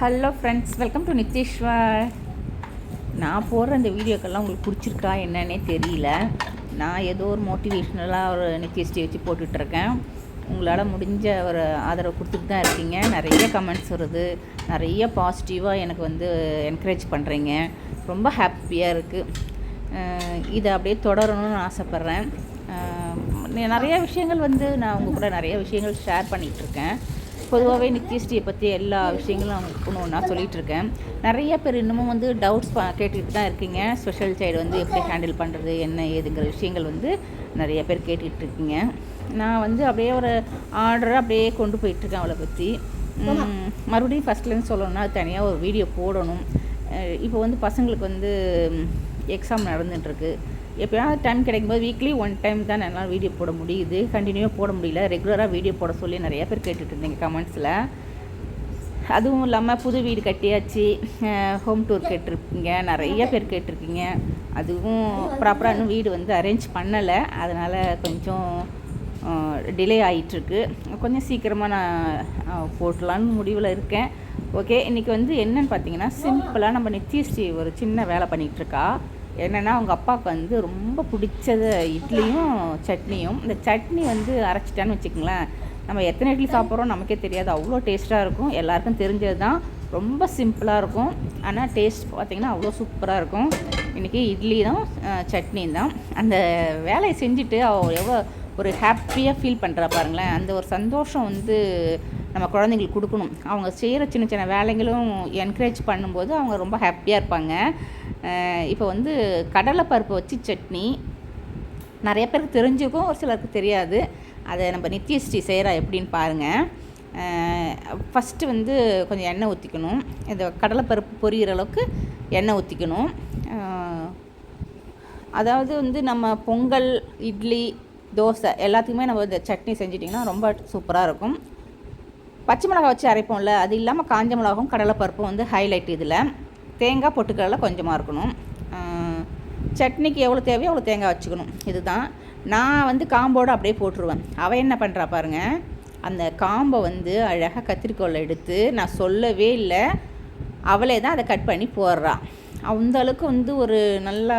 Hello friends, welcome to Nitheeswar. நான் போடுற இந்த வீடியோக்கெல்லாம் உங்களுக்கு பிடிச்சிருக்கா என்னன்னே தெரியல. நான் ஏதோ ஒரு மோட்டிவேஷ்னலாக ஒரு நித்தியஸ்டி வச்சு போட்டுட்ருக்கேன். உங்களால் முடிஞ்ச ஒரு ஆதரவு கொடுத்துட்டு தான் இருக்கீங்க. நிறைய கமெண்ட்ஸ் வருது, நிறைய பாசிட்டிவாக எனக்கு என்கரேஜ் பண்ணுறீங்க. ரொம்ப ஹாப்பியாக இருக்குது. இதை அப்படியே தொடரணும்னு ஆசைப்பட்றேன். நிறைய விஷயங்கள் நான் உங்கள் கூட நிறைய விஷயங்கள் ஷேர் பண்ணிகிட்ருக்கேன். பொதுவாகவே நித்தியஸ்டியை பற்றி எல்லா விஷயங்களும் அவங்க ஒன்றா சொல்லிகிட்ருக்கேன். நிறைய பேர் இன்னமும் டவுட்ஸ் கேட்டுக்கிட்டு தான் இருக்கீங்க. ஸ்பெஷல் சைல்டு எப்படி ஹேண்டில் பண்ணுறது என்ன ஏதுங்கிற விஷயங்கள் நிறைய பேர் கேட்டுட்ருக்கீங்க. நான் அப்படியே ஒரு ஆர்டரை அப்படியே கொண்டு போயிட்டுருக்கேன். அவளை பற்றி மறுபடியும் ஃபஸ்ட்லேருந்து சொல்லணும்னா அது தனியாக ஒரு வீடியோ போடணும். இப்போ பசங்களுக்கு எக்ஸாம் நடந்துட்டுருக்கு. எப்போயாவது டைம் கிடைக்கும்போது வீக்லி 1 டைம் தான் என்னால் வீடியோ போட முடியுது. கண்டினியூவாக போட முடியல. ரெகுலராக வீடியோ போட சொல்லி நிறையா பேர் கேட்டுட்டு இருந்தீங்க கமெண்ட்ஸில். அதுவும் இல்லாமல் புது வீடு கட்டியாச்சு, ஹோம் டூர் கேட்டிருக்கீங்க, நிறைய பேர் கேட்டிருக்கீங்க. அதுவும் ப்ராப்பராக இன்னும் வீடு அரேஞ்ச் பண்ணலை. அதனால் கொஞ்சம் டிலே ஆகிட்டுருக்கு. கொஞ்சம் சீக்கிரமாக நான் போட்டலான்னு முடிவில் இருக்கேன். ஓகே, இன்றைக்கி என்னென்னு பார்த்தீங்கன்னா, சிம்பிளாக நம்ம நித்தியஸ்ரீ ஒரு சின்ன வேலை பண்ணிகிட்ருக்கா. என்னென்னா, அவங்க அப்பாவுக்கு ரொம்ப பிடிச்சது இட்லியும் சட்னியும். இந்த சட்னி அரைச்சிட்டான்னு வச்சுக்கோங்களேன், நம்ம எத்தனை இட்லி சாப்பிட்றோம் நமக்கே தெரியாது. அவ்வளோ டேஸ்ட்டாக இருக்கும். எல்லாருக்கும் தெரிஞ்சது தான். ரொம்ப சிம்பிளாக இருக்கும், ஆனால் டேஸ்ட் பார்த்திங்கன்னா அவ்வளோ சூப்பராக இருக்கும். இன்றைக்கி இட்லி தான் சட்னி தான். அந்த வேலையை செஞ்சுட்டு அவள் எவ்வளோ ஒரு ஹாப்பியாக ஃபீல் பண்ணுறா பாருங்களேன். அந்த ஒரு சந்தோஷம் நம்ம குழந்தைங்களுக்கு கொடுக்கணும். அவங்க செய்கிற சின்ன சின்ன வேலைகளும் என்கரேஜ் பண்ணும்போது அவங்க ரொம்ப ஹாப்பியாக இருப்பாங்க. இப்போ கடலைப்பருப்பு வச்சு சட்னி நிறைய பேருக்கு தெரிஞ்சுக்கும், ஒரு சிலருக்கு தெரியாது. அதை நம்ம நித்தியஸ்ரீ செய்கிறா எப்படின்னு பாருங்கள். ஃபஸ்ட்டு கொஞ்சம் எண்ணெய் ஊற்றிக்கணும். இந்த கடலைப்பருப்பு பொரியிற அளவுக்கு எண்ணெய் ஊற்றிக்கணும். அதாவது நம்ம பொங்கல், இட்லி, தோசை எல்லாத்துக்குமே நம்ம இந்த சட்னி செஞ்சிட்டிங்கன்னா ரொம்ப சூப்பராக இருக்கும். பச்சை மிளகா வச்சு அரைப்போம்ல, அது இல்லாமல் காஞ்ச மிளகாவும் கடலைப்பருப்பும் ஹைலைட். இதில் தேங்காய் பொட்டுக்கடலை கொஞ்சமாக இருக்கணும். சட்னிக்கு எவ்வளோ தேவையோ அவ்வளோ தேங்காய் வச்சுக்கணும். இதுதான். நான் காம்போடு அப்படியே போட்டுருவேன். அவள் என்ன பண்ணுறா பாருங்கள், அந்த காம்பை அழகாக கத்திரிக்கோலை எடுத்து, நான் சொல்லவே இல்லை, அவளே தான் அதை கட் பண்ணி போடுறா. அந்த அளவுக்கு ஒரு நல்ல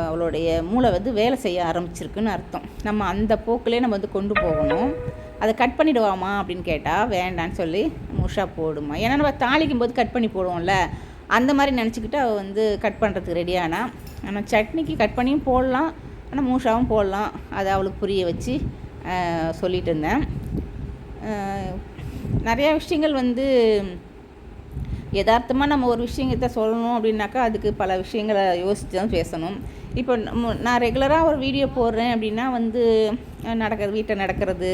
அவளுடைய மூளை வேலை செய்ய ஆரம்பிச்சிருக்குன்னு அர்த்தம். நம்ம அந்த போக்கிலே நம்ம கொண்டு போகணும். அதை கட் பண்ணிவிடுவாமா அப்படின்னு கேட்டால் வேண்டான்னு சொல்லி முஷா போடுமா. ஏன்னா நம்ம தாளிக்கும் போது கட் பண்ணி போடுவோம்ல, அந்த மாதிரி நினச்சிக்கிட்டு அவள் கட் பண்ணுறதுக்கு ரெடியானா. ஆனால் சட்னிக்கு கட் பண்ணியும் போடலாம், ஆனால் மூஷாவும் போடலாம். அதை அவளுக்கு புரிய வச்சு சொல்லிகிட்டு இருந்தேன். நிறையா விஷயங்கள் யதார்த்தமாக நம்ம ஒரு விஷயத்தை சொல்லணும் அப்படின்னாக்கா அதுக்கு பல விஷயங்களை யோசித்து தான் பேசணும். இப்போ நான் ரெகுலராக ஒரு வீடியோ போடுறேன் அப்படின்னா வீட்டில் நடக்கிறது,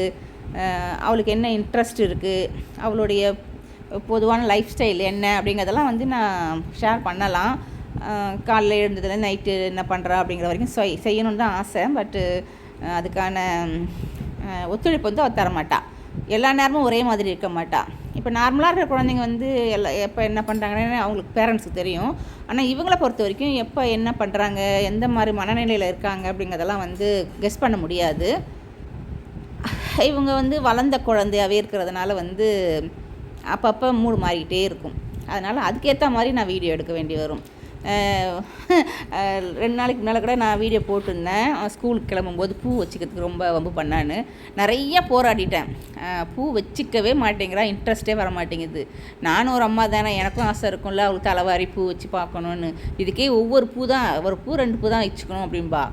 அவளுக்கு என்ன இன்ட்ரெஸ்ட் இருக்குது, அவளுடைய பொதுவான லைஃப் ஸ்டைல் என்ன அப்படிங்கிறதெல்லாம் நான் ஷேர் பண்ணலாம். காலையில் எழுந்ததில் நைட்டு என்ன பண்ணுறா அப்படிங்கிற வரைக்கும் செய்யணுன்னு தான் ஆசை. பட்டு அதுக்கான ஒத்துழைப்பு அவள் தரமாட்டா. எல்லா நேரமும் ஒரே மாதிரி இருக்க மாட்டா. இப்போ நார்மலாக இருக்கிற குழந்தைங்க எப்போ என்ன பண்ணுறாங்கன்னு அவங்களுக்கு பேரண்ட்ஸுக்கு தெரியும். ஆனால் இவங்களை பொறுத்த வரைக்கும் எப்போ என்ன பண்ணுறாங்க, எந்த மாதிரி மனநிலையில் இருக்காங்க அப்படிங்கிறதெல்லாம் கெஸ் பண்ண முடியாது. இவங்க வளர்ந்த குழந்தையாகவே இருக்கிறதுனால அப்பப்போ மூடு மாறிக்கிட்டே இருக்கும். அதனால் அதுக்கேற்ற மாதிரி நான் வீடியோ எடுக்க வேண்டி வரும். 2 நாளைக்கு முன்னால் கூட நான் வீடியோ போட்டிருந்தேன். ஸ்கூலுக்கு கிளம்பும்போது பூ வச்சுக்கிறதுக்கு ரொம்ப வம்பு பண்ணான்னு நிறைய போராடிட்டேன். பூ வச்சுக்கவே மாட்டேங்கிறா, இன்ட்ரெஸ்ட்டே வர மாட்டேங்குது. நானும் ஒரு அம்மா தானே, எனக்கும் ஆசை இருக்கும்ல அவளுக்கு தலைவாரி பூ வச்சு பார்க்கணுன்னு. இதுக்கே ஒவ்வொரு பூ தான், ஒரு பூ 2 பூ தான் வச்சுக்கணும் அப்படின்பா.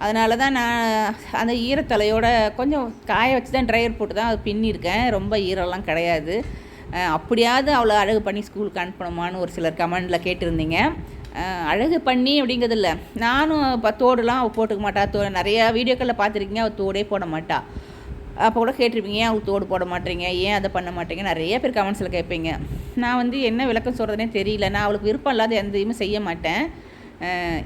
அதனால தான் நான் அந்த ஈரத்தலையோட கொஞ்சம் காய வச்சு தான் ட்ரையர் போட்டு தான் அது பின்னியிருக்கேன். ரொம்ப ஈரெல்லாம் கிடையாது. அப்படியாவது அவளை அழகு பண்ணி ஸ்கூலுக்கு அனுப்பணுமான்னு ஒரு சிலர் கமெண்டில் கேட்டிருந்தீங்க. அழகு பண்ணி அப்படிங்கிறது இல்லை, நானும் இப்போ தோடுலாம் அவள் போட்டுக்க மாட்டா. நிறையா வீடியோக்களில் பார்த்துருக்கீங்க, அவள் தோடே போட மாட்டா. அப்போ கூட கேட்டிருப்பீங்க, ஏன் அவளுக்கு தோடு போட மாட்டேங்க, ஏன் அதை பண்ண மாட்டேங்க, நிறைய பேர் கமெண்ட்ஸில் கேட்பீங்க. நான் என்ன விளக்கம் சொல்கிறதுனே தெரியல. நான் அவளுக்கு விருப்பம் இல்லாத எந்த இதுவுமே செய்ய மாட்டேன்.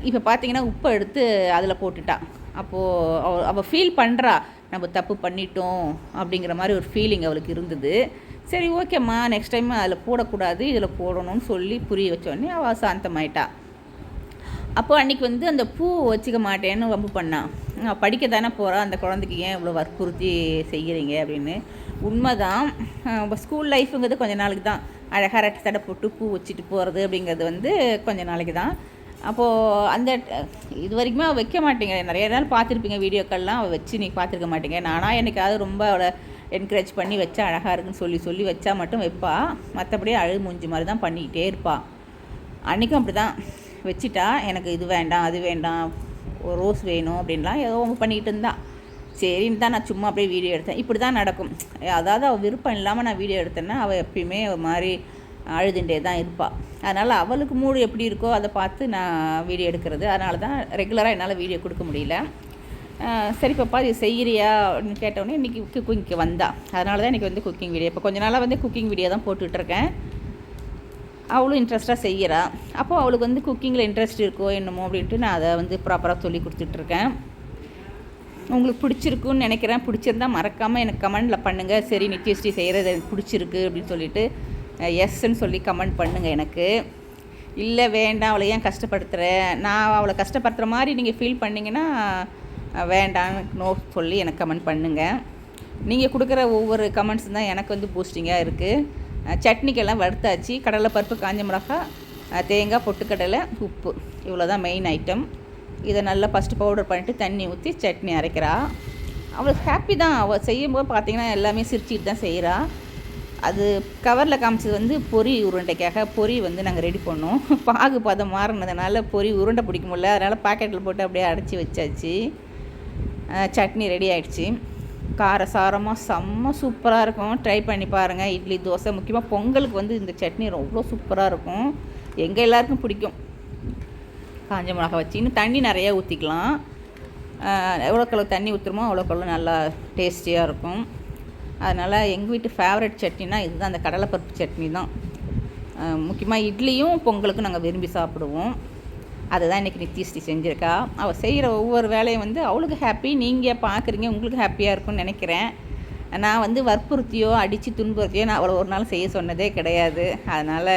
இப்போ பார்த்தீங்கன்னா உப்பை எடுத்து அதில் போட்டுட்டா. அப்போது அவள் ஃபீல் பண்ணுறா, நம்ம தப்பு பண்ணிட்டோம் அப்படிங்கிற மாதிரி ஒரு ஃபீலிங் அவளுக்கு இருந்தது. சரி ஓகேம்மா, நெக்ஸ்ட் டைம் அதில் போடக்கூடாது, இதில் போடணும்னு சொல்லி புரிய வச்சோடனே அவள் சாந்தமாயிட்டா. அப்போது அன்றைக்கி அந்த பூ வச்சுக்க மாட்டேன்னு வம்பு பண்ணான். படிக்க தானே போகிறான், அந்த குழந்தைக்கு ஏன் இவ்வளோ வற்புறுத்தி செய்கிறீங்க அப்படின்னு. உண்மை தான். ஸ்கூல் லைஃபுங்கிறது கொஞ்ச நாளுக்கு தான். அழகாக ரெட்டை சடை போட்டு பூ வச்சுட்டு போகிறது அப்படிங்கிறது வந்து கொஞ்சம் நாளைக்கு தான். அப்போது அந்த இது வரைக்குமே அவள் வைக்க மாட்டேங்க. நிறைய நாள் பார்த்துருப்பீங்க வீடியோக்கள்லாம், அவள் வச்சு நீங்கள் பார்த்துருக்க மாட்டீங்க. நானாக என்னைக்காவது ரொம்ப அவளை என்கரேஜ் பண்ணி வச்சா அழகாக இருக்குன்னு சொல்லி சொல்லி வச்சா மட்டும் வைப்பாள். மற்றபடி அழகு மூஞ்சி மாதிரி தான் பண்ணிக்கிட்டே இருப்பாள். அன்றைக்கும் அப்படி தான் வச்சுட்டா, எனக்கு இது வேண்டாம் அது வேண்டாம் ரோஸ் வேணும் அப்படின்லாம் ஏதோ அவங்க பண்ணிக்கிட்டு இருந்தா. சரின்னு தான் நான் சும்மா அப்படியே வீடியோ எடுத்தேன். இப்படி தான் நடக்கும். அதாவது அவள் விருப்பம் இல்லாமல் நான் வீடியோ எடுத்தேன்னா அவள் எப்பயுமே ஒரு மாதிரி அழுதுண்டே தான் இருப்பாள். அதனால் அவளுக்கு மூடு எப்படி இருக்கோ அதை பார்த்து நான் வீடியோ எடுக்கிறது. அதனால தான் ரெகுலராக என்னால் வீடியோ கொடுக்க முடியல. சரி பாப்பா இது செய்கிறியா அப்படின்னு கேட்டவுடனே இன்றைக்கி குக்கிங்க்கு வந்தா. அதனால தான் இன்றைக்கி வந்து குக்கிங் வீடியோ, இப்போ கொஞ்ச நாளாக வந்து குக்கிங் வீடியோ தான் போட்டுட்ருக்கேன். அவளும் இன்ட்ரெஸ்ட்டாக செய்கிறா. அப்போது அவளுக்கு வந்து குக்கிங்கில் இன்ட்ரெஸ்ட் இருக்கோ என்னமோ அப்படின்ட்டு நான் அதை வந்து ப்ராப்பராக சொல்லி கொடுத்துட்ருக்கேன். உங்களுக்கு பிடிச்சிருக்குன்னு நினைக்கிறேன். பிடிச்சிருந்தால் மறக்காமல் எனக்கு கமெண்டில் பண்ணுங்கள். சரி நித்யஸ்ரீ செய்கிறது எனக்கு பிடிச்சிருக்கு அப்படின்னு சொல்லிவிட்டு எஸ்ன்னு சொல்லி கமெண்ட் பண்ணுங்கள். எனக்கு இல்லை வேண்டாம் அவளை ஏன் கஷ்டப்படுத்துகிறேன், நான் அவளை கஷ்டப்படுத்துகிற மாதிரி நீங்கள் ஃபீல் பண்ணிங்கன்னா வேண்டான்னு நோ சொல்லி எனக்கு கமெண்ட் பண்ணுங்கள். நீங்கள் கொடுக்குற ஒவ்வொரு கமெண்ட்ஸும் தான் எனக்கு வந்து பூஸ்டிங்காக இருக்குது. சட்னிக்கெல்லாம் வறுத்தாச்சு. கடலை பருப்பு, காஞ்ச மிளகாய், தேங்காய், பொட்டுக்கடலை, உப்பு, இவ்வளோ தான் மெயின் ஐட்டம். இதை நல்லா ஃபஸ்ட்டு பவுடர் பண்ணிவிட்டு தண்ணி ஊற்றி சட்னி அரைக்கிறா. அவளுக்கு ஹாப்பி தான். அவள் செய்யும்போது பார்த்திங்கன்னா எல்லாமே சிரிச்சிட்டு தான் செய்கிறா. அது கவரில் காமிச்சது வந்து பொரி உருண்டைக்காக. பொரி வந்து நாங்கள் ரெடி பண்ணோம். பாகு பதம் மாறினதுனால பொரி உருண்டை பிடிக்க முடியல. அதனால் பாக்கெட்டில் போட்டு அப்படியே அடைச்சி வச்சாச்சு. சட்னி ரெடி ஆகிடுச்சு. காரசாரமாக செம்ம சூப்பராக இருக்கும். ட்ரை பண்ணி பாருங்கள். இட்லி, தோசை, முக்கியமாக பொங்கலுக்கு வந்து இந்த சட்னி ரொம்ப சூப்பராக இருக்கும். எங்கள் எல்லாருக்கும் பிடிக்கும். காஞ்ச மிளகா வச்சு இன்னும் தண்ணி நிறையா ஊற்றிக்கலாம். எவ்வளோக்களவு தண்ணி ஊற்றுறமோ அவ்வளோக்களவு நல்லா டேஸ்டியாக இருக்கும். அதனால் எங்கள் வீட்டு ஃபேவரட் சட்னினா இதுதான், அந்த கடலைப்பருப்பு சட்னி தான். முக்கியமாக இட்லியும் பொங்கலுக்கும் நாங்கள் விரும்பி சாப்பிடுவோம். அதுதான் இன்றைக்கி நித்யஸ்ரீ செஞ்சுருக்கா. அவள் செய்கிற ஒவ்வொரு வேலையும் வந்து அவளுக்கு ஹாப்பி. நீங்கள் பார்க்குறீங்க, உங்களுக்கு ஹாப்பியாக இருக்கும்னு நினைக்கிறேன். நான் வந்து வற்புறுத்தியோ அடித்து துன்புறுத்தியோ நான் அவளை ஒரு நாள் செய்ய சொன்னதே கிடையாது. அதனால்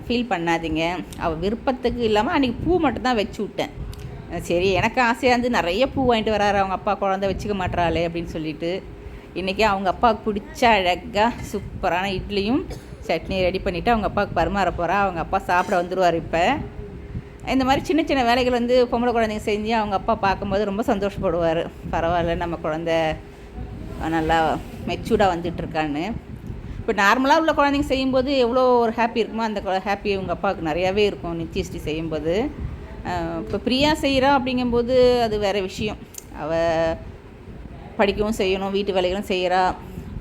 ஃபீல் பண்ணாதீங்க. அவள் விருப்பத்துக்கு இல்லாமல் அன்றைக்கி பூ மட்டும்தான் வச்சு விட்டேன். சரி எனக்கு ஆசையாக இருந்து நிறைய பூ வாங்கிட்டு வராரு அவங்க அப்பா, குழந்தை வச்சுக்க மாட்டாளே அப்படின்னு சொல்லிட்டு இன்றைக்கி அவங்க அப்பாவுக்கு பிடிச்ச அழகாக சூப்பரான இட்லியும் சட்னி ரெடி பண்ணிவிட்டு அவங்க அப்பாவுக்கு பரிமாற போகிறா. அவங்க அப்பா சாப்பிட வந்துடுவார். இப்போ இந்த மாதிரி சின்ன சின்ன வேலைகள் வந்து பொம்பளை குழந்தைங்க செஞ்சு அவங்க அப்பா பார்க்கும்போது ரொம்ப சந்தோஷப்படுவார். பரவாயில்ல, நம்ம குழந்த நல்லா மெச்சூர்டாக வந்துட்டுருக்கான்னு. இப்போ நார்மலாக உள்ள குழந்தைங்க செய்யும்போது எவ்வளோ ஒரு ஹாப்பி இருக்குமோ அந்த ஹாப்பி உங்கள் அப்பாவுக்கு நிறையாவே இருக்கும் நித்யஸ்ரீ செய்யும்போது. இப்போ பிரியா செய்கிறா அப்படிங்கும்போது அது வேறு விஷயம். அவள் படிக்கவும் செய்யணும், வீட்டு வேலைகளும் செய்கிறா.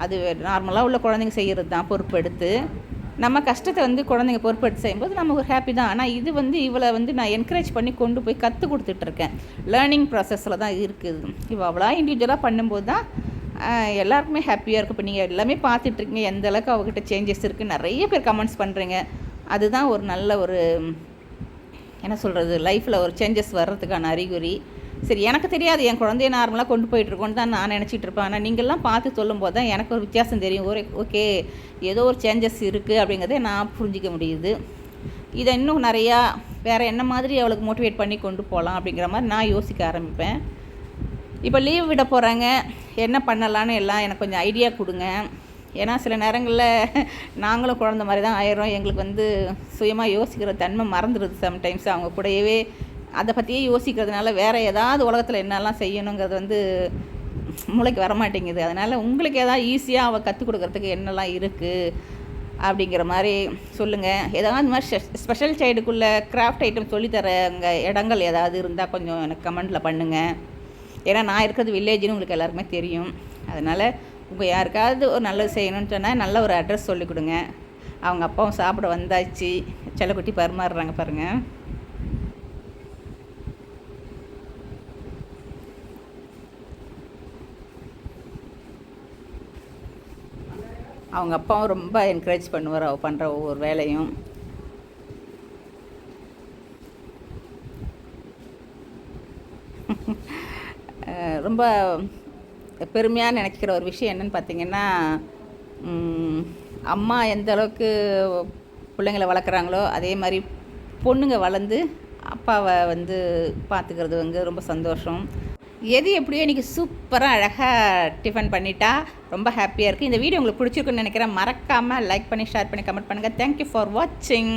அது நார்மலாக உள்ள குழந்தைங்க செய்கிறது தான் பொறுப்பெடுத்து. நம்ம கஷ்டத்தை வந்து குழந்தைங்க பொறுப்பெடுத்து செய்யும்போது நமக்கு ஒரு ஹாப்பி தான். ஆனால் இது வந்து இவளை வந்து நான் என்கரேஜ் பண்ணி கொண்டு போய் கற்றுக் கொடுத்துட்ருக்கேன். லேர்னிங் ப்ராசஸில் தான் இருக்குது. இவள் அவளாக இண்டிவிஜுவலாக பண்ணும்போது தான் எல்லாருக்குமே ஹாப்பியாக இருக்கும். இப்போ நீங்கள் எல்லாமே பார்த்துட்ருக்கீங்க எந்த அளவுக்கு அவகிட்ட சேஞ்சஸ் இருக்குது. நிறைய பேர் கமெண்ட்ஸ் பண்ணுறீங்க. அதுதான் ஒரு நல்ல ஒரு என்ன சொல்கிறது, லைஃப்பில் ஒரு சேஞ்சஸ் வர்றதுக்கான அறிகுறி. சரி எனக்கு தெரியாது, என் குழந்தைய நார்மலாக கொண்டு போயிட்டுருக்கோன்னு தான் நான் நினச்சிட்டு இருப்பேன். ஆனால் நீங்கள்லாம் பார்த்து சொல்லும்போது தான் எனக்கு ஒரு வித்தியாசம் தெரியும். ஓகே ஏதோ ஒரு சேஞ்சஸ் இருக்குது அப்படிங்கிறத நான் புரிஞ்சிக்க முடியுது. இதை இன்னும் நிறையா வேறு என்ன மாதிரி அவளுக்கு மோட்டிவேட் பண்ணி கொண்டு போகலாம் அப்படிங்கிற மாதிரி நான் யோசிக்க ஆரம்பிப்பேன். இப்போ லீவ் விட போகிறாங்க, என்ன பண்ணலான்னு எல்லாம் எனக்கு கொஞ்சம் ஐடியா கொடுங்க. ஏன்னா சில நேரங்களில் நாங்களும் குழந்த மாதிரி தான் ஆயிடுறோம். எங்களுக்கு வந்து சுயமாக யோசிக்கிற தன்மை மறந்துடுது சம்டைம்ஸ். அவங்க கூடவே அதை பற்றியே யோசிக்கிறதுனால வேறு ஏதாவது உலகத்தில் என்னெல்லாம் செய்யணுங்கிறது வந்து மூளைக்கு வரமாட்டேங்குது. அதனால் உங்களுக்கு ஏதாவது ஈஸியாக அவள் கற்றுக் கொடுக்குறதுக்கு என்னெல்லாம் இருக்குது அப்படிங்கிற மாதிரி சொல்லுங்கள். ஏதாவது இந்த மாதிரி ஸ்பெஷல் சைல்டுக்குள்ளே கிராஃப்ட் ஐட்டம் சொல்லித்தர அங்கே இடங்கள் ஏதாவது இருந்தால் கொஞ்சம் எனக்கு கமெண்டில் பண்ணுங்கள். ஏன்னா நான் இருக்கிறது வில்லேஜ்னு உங்களுக்கு எல்லாருக்குமே தெரியும். அதனால் உங்கள் யாருக்காவது ஒரு நல்லது செய்யணும்னு சொன்னால் நல்ல ஒரு அட்ரஸ் சொல்லிக் கொடுங்க. அவங்க அப்பாவும் சாப்பிட வந்தாச்சு, செல்லக்குட்டி பரிமாறுறாங்க பாருங்கள். அவங்க அப்பாவும் ரொம்ப என்கரேஜ் பண்ணுவார் அவள் பண்ணுற ஒவ்வொரு வேலையும். ரொம்ப பெருமையாக நினைக்கிற ஒரு விஷயம் என்னென்னு பார்த்தீங்கன்னா, அம்மா எந்த அளவுக்கு பிள்ளைங்களை வளர்க்குறாங்களோ அதே மாதிரி பொண்ணுங்க வளர்ந்து அப்பாவை வந்து பார்த்துக்கிறது வந்து ரொம்ப சந்தோஷம். எது எப்படியோ இன்றைக்கி சூப்பராக அழகாக டிஃபன் பண்ணிட்டா. ரொம்ப ஹாப்பியாக இருக்குது. இந்த வீடியோ உங்களுக்கு பிடிச்சிருக்குன்னு நினைக்கிறேன். மறக்காமல் லைக் பண்ணி, ஷேர் பண்ணி, கமெண்ட் பண்ணுங்கள். தேங்க்யூ ஃபார் வாட்சிங்.